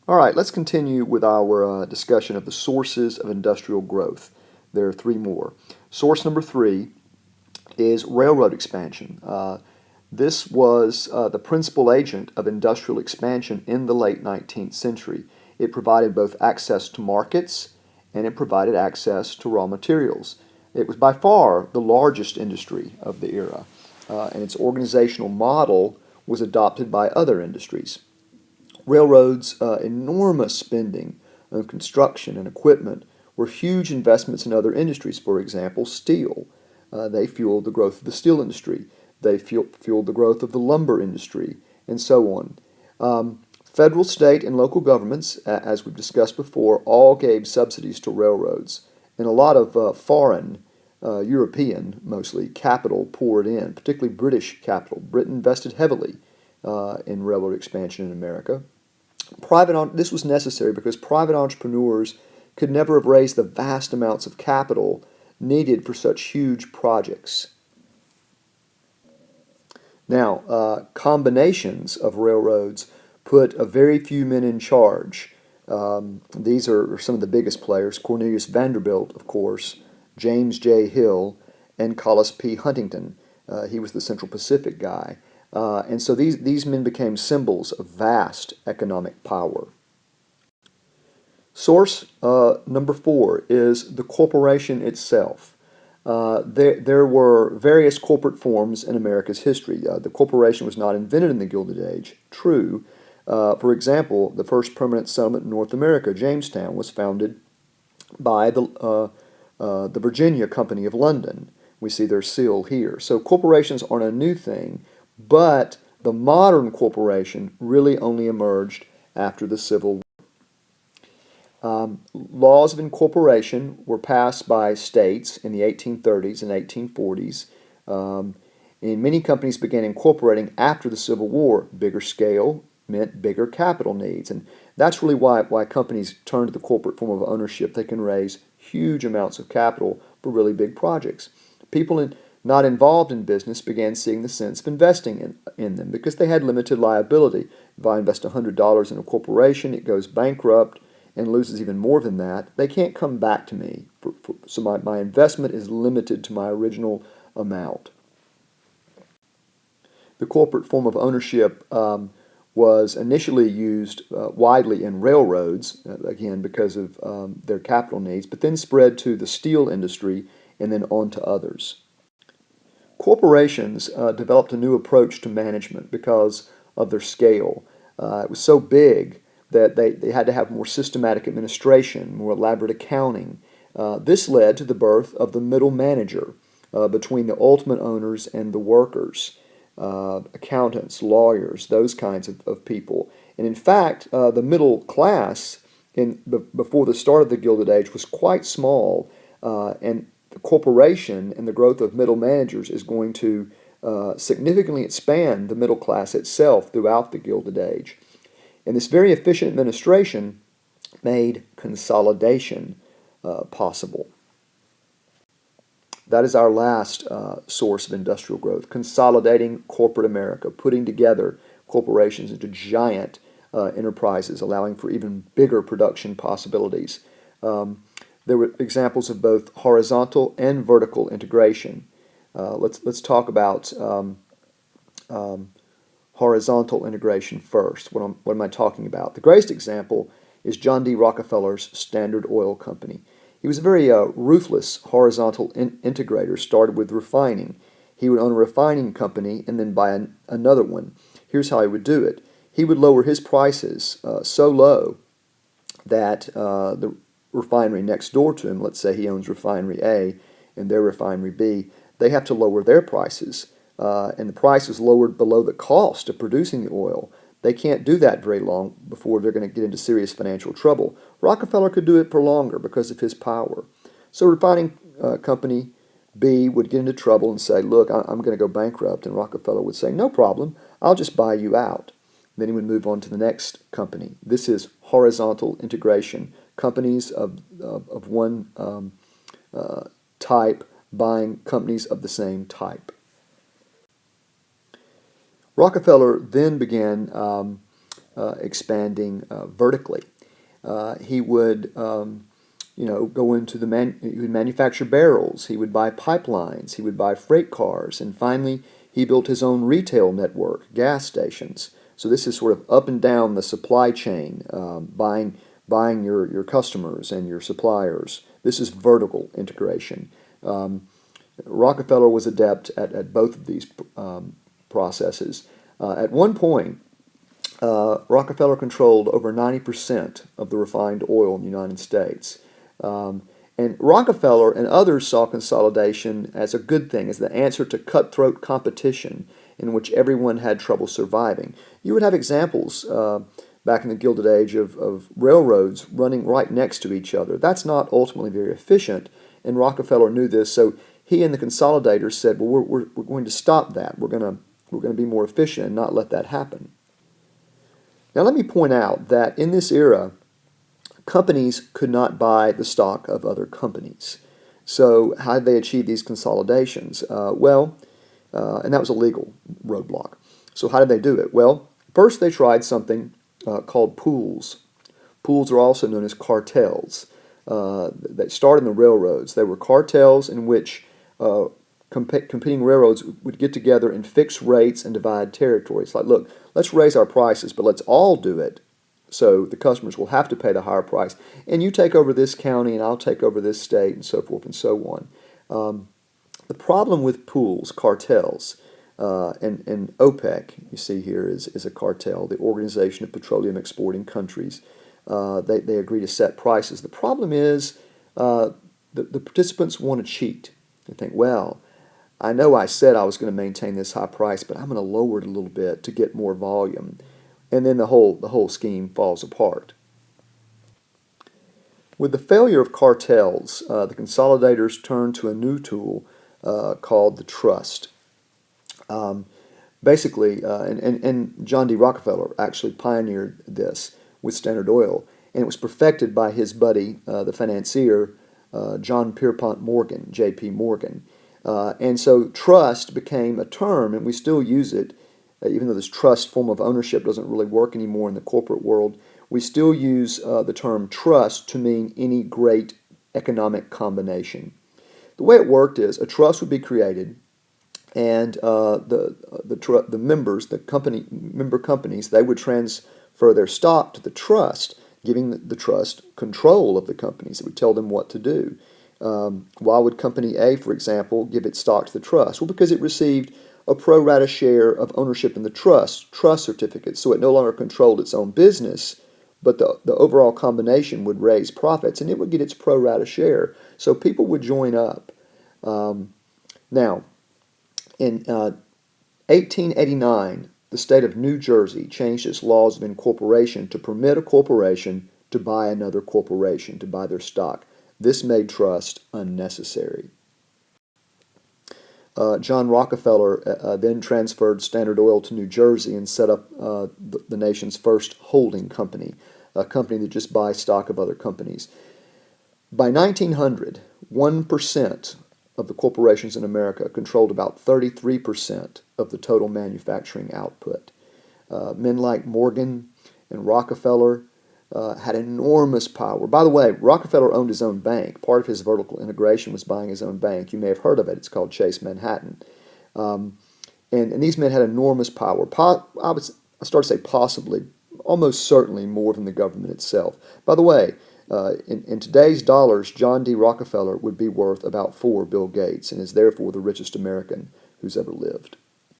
All right, let's continue with our discussion of the sources of industrial growth. There are three more. Source number three is railroad expansion. This was the principal agent of industrial expansion in the late 19th century. It provided both access to markets and it provided access to raw materials. It was by far the largest industry of the era, and its organizational model was adopted by other industries. Railroads' enormous spending on construction and equipment were huge investments in other industries. For example, steel. They fueled the growth of the steel industry. They fueled the growth of the lumber industry, and so on. Federal, state, and local governments, as we've discussed before, all gave subsidies to railroads. And a lot of foreign, European mostly, capital poured in, particularly British capital. Britain invested heavily in railroad expansion in America. This was necessary because private entrepreneurs could never have raised the vast amounts of capital needed for such huge projects. Now, combinations of railroads put a very few men in charge. These are some of the biggest players: Cornelius Vanderbilt, of course, James J. Hill, and Collis P. Huntington. He was the Central Pacific guy. And so these men became symbols of vast economic power. Source number four is the corporation itself. There were various corporate forms in America's history. The corporation was not invented in the Gilded Age, true. For example, the first permanent settlement in North America, Jamestown, was founded by the Virginia Company of London. We see their seal here. So corporations aren't a new thing, but the modern corporation really only emerged after the Civil War. Laws of incorporation were passed by states in the 1830s and 1840s. And many companies began incorporating after the Civil War. Bigger scale meant bigger capital needs. And that's really why companies turn to the corporate form of ownership. They can raise huge amounts of capital for really big projects. People not involved in business began seeing the sense of investing in them because they had limited liability. If I invest $100 in a corporation, it goes bankrupt and loses even more than that. They can't come back to me. So my investment is limited to my original amount. The corporate form of ownership was initially used widely in railroads, again because of their capital needs, but then spread to the steel industry and then on to others. Corporations developed a new approach to management because of their scale. It was so big that they had to have more systematic administration, more elaborate accounting. This led to the birth of the middle manager between the ultimate owners and the workers, accountants, lawyers, those kinds of people. And in fact, the middle class before the start of the Gilded Age was quite small, and the corporation and the growth of middle managers is going to significantly expand the middle class itself throughout the Gilded Age. And this very efficient administration made consolidation possible. That is our last source of industrial growth: consolidating corporate America, putting together corporations into giant enterprises, allowing for even bigger production possibilities. There were examples of both horizontal and vertical integration. Let's talk about horizontal integration first. What am I talking about? The greatest example is John D. Rockefeller's Standard Oil Company. He was a very ruthless horizontal integrator, started with refining. He would own a refining company and then buy another one. Here's how he would do it. He would lower his prices so low that the refinery next door to him, let's say he owns refinery A and their refinery B, they have to lower their prices. And the price is lowered below the cost of producing the oil. They can't do that very long before they're going to get into serious financial trouble. Rockefeller could do it for longer because of his power. So refining company B would get into trouble and say, look, I'm going to go bankrupt. And Rockefeller would say, no problem, I'll just buy you out. Then he would move on to the next company. This is horizontal integration. Companies of one type buying companies of the same type. Rockefeller then began expanding vertically. He would go into he would manufacture barrels, he would buy pipelines, he would buy freight cars, and finally he built his own retail network, gas stations. So this is sort of up and down the supply chain, buying your customers and your suppliers. This is vertical integration. Rockefeller was adept at both of these processes. At one point, Rockefeller controlled over 90% of the refined oil in the United States. And Rockefeller and others saw consolidation as a good thing, as the answer to cutthroat competition in which everyone had trouble surviving. You would have examples back in the Gilded Age of railroads running right next to each other. That's not ultimately very efficient, and Rockefeller knew this, so he and the consolidators said, well, we're going to stop that. We're going to be more efficient and not let that happen. Now let me point out that in this era, companies could not buy the stock of other companies. So how did they achieve these consolidations? And that was a legal roadblock. So how did they do it? Well, first they tried something called pools. Pools are also known as cartels. They started in the railroads. They were cartels in which competing railroads would get together and fix rates and divide territories. Like, look, let's raise our prices, but let's all do it. So the customers will have to pay the higher price. And you take over this county, and I'll take over this state, and so forth and so on. The problem with pools, cartels, and OPEC, you see here, is a cartel, the Organization of Petroleum Exporting Countries. They agree to set prices. The problem is the participants want to cheat. They think, well, I know I said I was going to maintain this high price, but I'm going to lower it a little bit to get more volume. And then the whole scheme falls apart. With the failure of cartels, the consolidators turned to a new tool called the trust. Basically, and John D. Rockefeller actually pioneered this with Standard Oil, and it was perfected by his buddy, the financier, John Pierpont Morgan, J.P. Morgan. And so trust became a term, and we still use it, even though this trust form of ownership doesn't really work anymore in the corporate world. We still use the term trust to mean any great economic combination. The way it worked is a trust would be created, and the members, member companies, they would transfer their stock to the trust, giving the trust control of the companies. It would tell them what to do. Why would Company A, for example, give its stock to the trust? Well, because it received a pro rata share of ownership in the trust certificates, so it no longer controlled its own business, but the overall combination would raise profits, and it would get its pro rata share. So people would join up. Now, in 1889, the state of New Jersey changed its laws of incorporation to permit a corporation to buy another corporation, to buy their stock. This made trust unnecessary. John Rockefeller then transferred Standard Oil to New Jersey and set up the nation's first holding company, a company that just buys stock of other companies. By 1900, 1% of the corporations in America controlled about 33% of the total manufacturing output. Men like Morgan and Rockefeller had enormous power. By the way, Rockefeller owned his own bank. Part of his vertical integration was buying his own bank. You may have heard of it. It's called Chase Manhattan. And these men had enormous power. I start to say possibly, almost certainly more than the government itself. By the way, in today's dollars, John D. Rockefeller would be worth about 4 Bill Gates and is therefore the richest American who's ever lived.